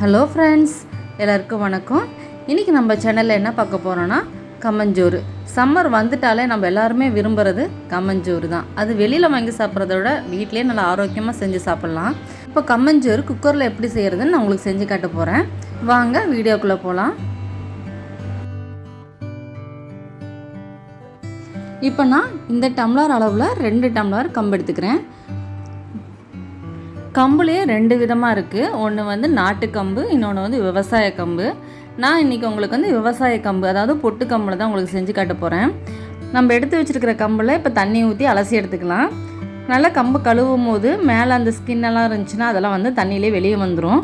Hello friends, எல்லாருக்கும் வணக்கம். இன்றைக்கி நம்ம சேனலில் என்ன பார்க்க போகிறோன்னா கம்மஞ்சோறு. சம்மர் வந்துட்டாலே நம்ம எல்லாருமே விரும்புகிறது கம்மஞ்சோறு தான். அது வெளியில் வாங்கி சாப்பிட்றத விட வீட்டிலே நல்லா ஆரோக்கியமாக செஞ்சு சாப்பிட்லாம். இப்போ கம்மஞ்சோறு குக்கரில் எப்படி செய்கிறதுன்னு நான் உங்களுக்கு செஞ்சு காட்ட போகிறேன். வாங்க வீடியோக்குள்ளே போகலாம். இப்போ நான் இந்த டம்ளர் அளவில் 2 டம்ளர் கம்பு எடுத்துக்கிறேன். கம்புலேயே 2 விதமாக இருக்குது. ஒன்று வந்து நாட்டு கம்பு, இன்னொன்று வந்து விவசாய கம்பு. நான் இன்றைக்கி உங்களுக்கு வந்து விவசாய கம்பு, அதாவது பொட்டு கம்பில் தான் உங்களுக்கு செஞ்சு காட்ட போகிறேன். நம்ம எடுத்து வச்சுருக்கிற கம்பில் இப்போ தண்ணி ஊற்றி அலசி எடுத்துக்கலாம். நல்லா கம்பு கழுவும் போது மேலே அந்த ஸ்கின்னெல்லாம் இருந்துச்சுன்னா அதெல்லாம் வந்து தண்ணியிலே வெளியே வந்துடும்.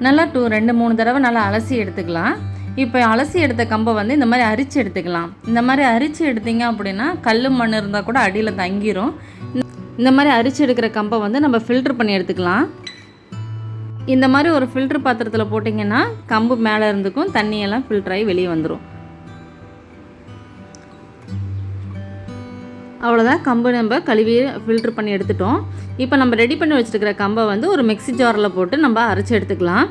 நல்லா 2-3 தடவை நல்லா அலசி எடுத்துக்கலாம். இப்போ அலசி எடுத்த கம்பை வந்து இந்த மாதிரி அரிச்சு எடுத்துக்கலாம். இந்த மாதிரி அரிச்சு எடுத்திங்க அப்படின்னா கல் மண் இருந்தால் கூட அடியில் தங்கிரும். இந்த மாதிரி அரிச்சு எடுக்கிற கம்பை வந்து நம்ம ஃபில்ட்ரு பண்ணி எடுத்துக்கலாம். இந்த மாதிரி ஒரு ஃபில்ட்ரு பாத்திரத்தில் போட்டிங்கன்னா கம்பு மேலே இருந்துக்கும், தண்ணியெல்லாம் ஃபில்ட்ராகி வெளியே வந்துடும். அவ்வளோதான், கம்பு நம்ம கழுவி ஃபில்ட்ரு பண்ணி எடுத்துட்டோம். இப்போ நம்ம ரெடி பண்ணி வச்சுருக்கிற கம்பை வந்து ஒரு மிக்ஸி ஜாரில் போட்டு நம்ம அரைச்சி எடுத்துக்கலாம்.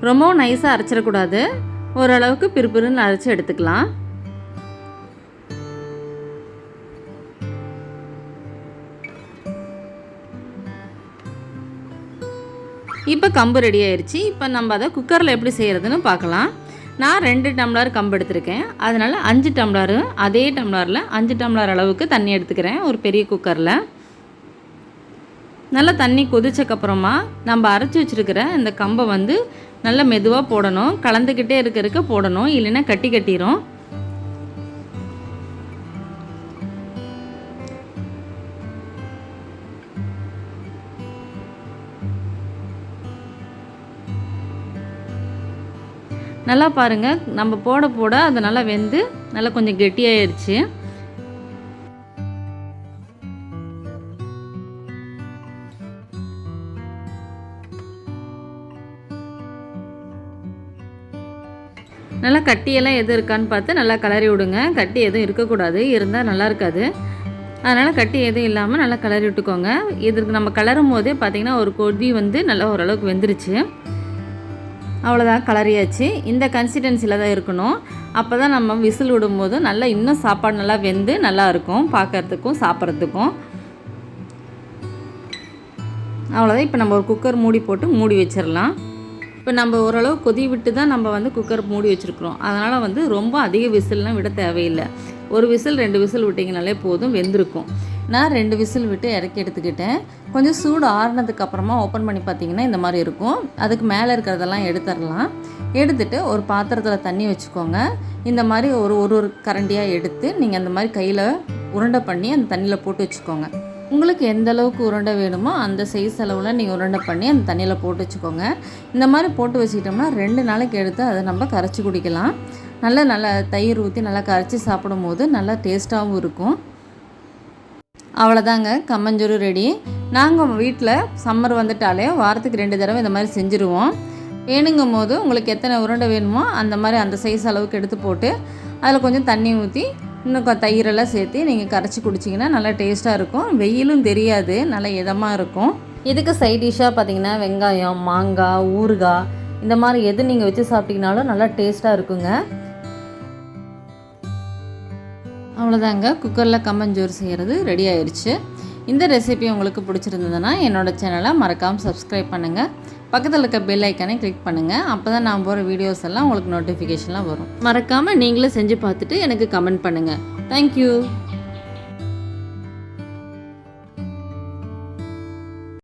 ரொம்பவும் நைஸாக அரைச்சிடக்கூடாது, ஓரளவுக்கு பிறுபிறுன்னு அரைச்சி எடுத்துக்கலாம். இப்போ கம்பு ரெடி ஆயிடுச்சு. இப்போ நம்ம அதை குக்கரில் எப்படி செய்கிறதுன்னு பார்க்கலாம். நான் 2 டம்ளர் கம்பு எடுத்திருக்கேன். அதனால் 5 டம்ளர், அதே டம்ளரில் 5 டம்ளர் அளவுக்கு தண்ணி எடுத்துக்கிறேன் ஒரு பெரிய குக்கரில். நல்லா தண்ணி கொதிச்சக்கப்புறமா நம்ம அரைச்சி வச்சுருக்கிற இந்த கம்பை வந்து நல்லா மெதுவாக போடணும். கலந்துக்கிட்டே இருக்க போடணும், இல்லைன்னா கட்டி கட்டிடும். நல்லா பாருங்கள், நம்ம போட அது நல்லா வெந்து நல்லா கொஞ்சம் கெட்டியாயிடுச்சு. நல்லா கட்டியெல்லாம் எதுவும் இருக்கான்னு பார்த்து நல்லா கிளறி விடுங்க. கட்டி எதுவும் இருக்கக்கூடாது, இருந்தால் நல்லா இருக்காது. அதனால் கட்டி எதுவும் இல்லாமல் நல்லா கிளறி விட்டுக்கோங்க. இதுக்கு நம்ம கிளறும் போதே பார்த்திங்கன்னா ஒரு கொதி வந்து நல்லா ஓரளவுக்கு வெந்துருச்சு. அவ்வளோதான், கலரியாச்சு. இந்த கன்சிஸ்டன்சியில் தான் இருக்கணும். அப்போ தான் நம்ம விசில் விடும்போது நல்லா இன்னும் சாப்பாடு நல்லா வெந்து நல்லா இருக்கும், பார்க்குறதுக்கும் சாப்பிட்றதுக்கும். அவ்வளோதான். இப்போ நம்ம ஒரு குக்கர் மூடி போட்டு மூடி வச்சிடலாம். இப்போ நம்ம ஓரளவு கொதி விட்டு தான் நம்ம வந்து குக்கர் மூடி வச்சுருக்குறோம். அதனால் வந்து ரொம்ப அதிக விசில்லாம் விட தேவையில்லை. ஒரு விசில் 2 விசில் விட்டிங்கனாலே போதும், வெந்திருக்கும். நான் 2 விசில் விட்டு இறக்கி எடுத்துக்கிட்டேன். கொஞ்சம் சூடு ஆறுனதுக்கு அப்புறமா ஓப்பன் பண்ணி பார்த்தீங்கன்னா இந்த மாதிரி இருக்கும். அதுக்கு மேலே இருக்கிறதெல்லாம் எடுத்துடலாம். எடுத்துகிட்டு ஒரு பாத்திரத்தில் தண்ணி வச்சுக்கோங்க. இந்த மாதிரி ஒரு கரண்டியாக எடுத்து நீங்கள் அந்த மாதிரி கையில் உருண்டை பண்ணி அந்த தண்ணியில் போட்டு வச்சுக்கோங்க. உங்களுக்கு எந்த அளவுக்கு உருண்டை வேணுமோ அந்த சைஸ் அளவில் நீங்கள் உருண்டை பண்ணி அந்த தண்ணியில் போட்டு வச்சுக்கோங்க. இந்த மாதிரி போட்டு வச்சுக்கிட்டோம்னா 2 நாளைக்கு எடுத்து அதை நம்ம கரைச்சி குடிக்கலாம். நல்லா தயிர் ஊற்றி நல்லா கரைச்சி சாப்பிடும் போது நல்லா டேஸ்ட்டாகவும் இருக்கும். அவ்வளோதாங்க, கம்மஞ்சோறு ரெடி. நாங்கள் வீட்டில் சம்மர் வந்துட்டாலே வாரத்துக்கு 2 தடவை இந்த மாதிரி செஞ்சுருவோம். வேணுங்கும் போது உங்களுக்கு எத்தனை உருண்டை வேணுமோ அந்த மாதிரி அந்த சைஸ் அளவுக்கு எடுத்து போட்டு அதில் கொஞ்சம் தண்ணி ஊற்றி இன்னும் தயிரெல்லாம் சேர்த்து நீங்கள் கரைச்சி குடிச்சிங்கன்னா நல்லா டேஸ்ட்டாக இருக்கும். வெயிலும் தெரியாது, நல்லா இதமாக இருக்கும். இதுக்கு சைட் டிஷ்ஷாக பார்த்திங்கன்னா வெங்காயம், மாங்காய், ஊறுகாய் இந்த மாதிரி எது நீங்கள் வச்சு சாப்பிட்டிங்கனாலும் நல்லா டேஸ்ட்டாக இருக்குங்க. அவ்வளோதாங்க, குக்கரில் கம்மஞ்சோறு செய்கிறது ரெடி ஆயிடுச்சு. இந்த ரெசிபி உங்களுக்கு பிடிச்சிருந்ததுன்னா என்னோடய சேனலை மறக்காமல் சப்ஸ்கிரைப் பண்ணுங்கள். பக்கத்தில் இருக்க பெல் ஐக்கானே கிளிக் பண்ணுங்கள். அப்போ தான் நான் போகிற வீடியோஸ் எல்லாம் உங்களுக்கு நோட்டிஃபிகேஷன்லாம் வரும். மறக்காமல் நீங்களும் செஞ்சு பார்த்துட்டு எனக்கு கமெண்ட் பண்ணுங்கள். தேங்க்யூ.